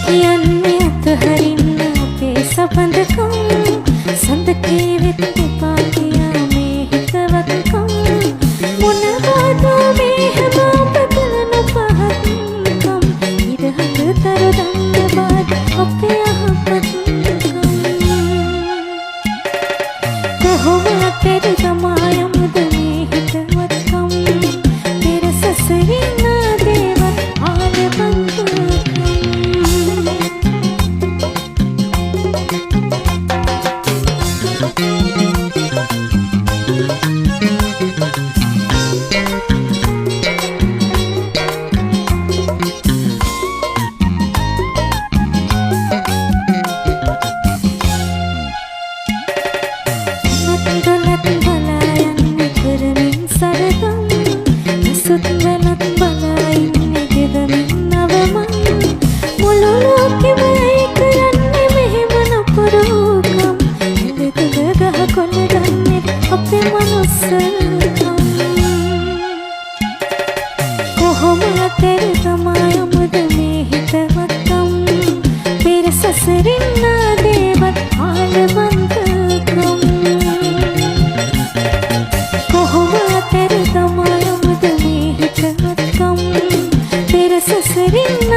කියන්නේ අතහරින්න අපේ සබඳකම් සඳකේ වෙත් දෙපාතියා මේ හිතවත්කම් මොනවාද මේ හැම පතලන පහත්කම් ඉරහඳ තර දන්න බාද අපේ අහපත්කම් කොහොම අපේ තමා යමුද මේ හිතවත්කම් පෙර සසරින් දේව ආලබන්තු කොහොම තෙර තමා යමුද මේ හිතවත්කම් පෙර සසරින් දේවත් ආලවන්තකම් කොහොම තෙර තමා යමුද මේ හිතවත්කම් පෙර සසරින්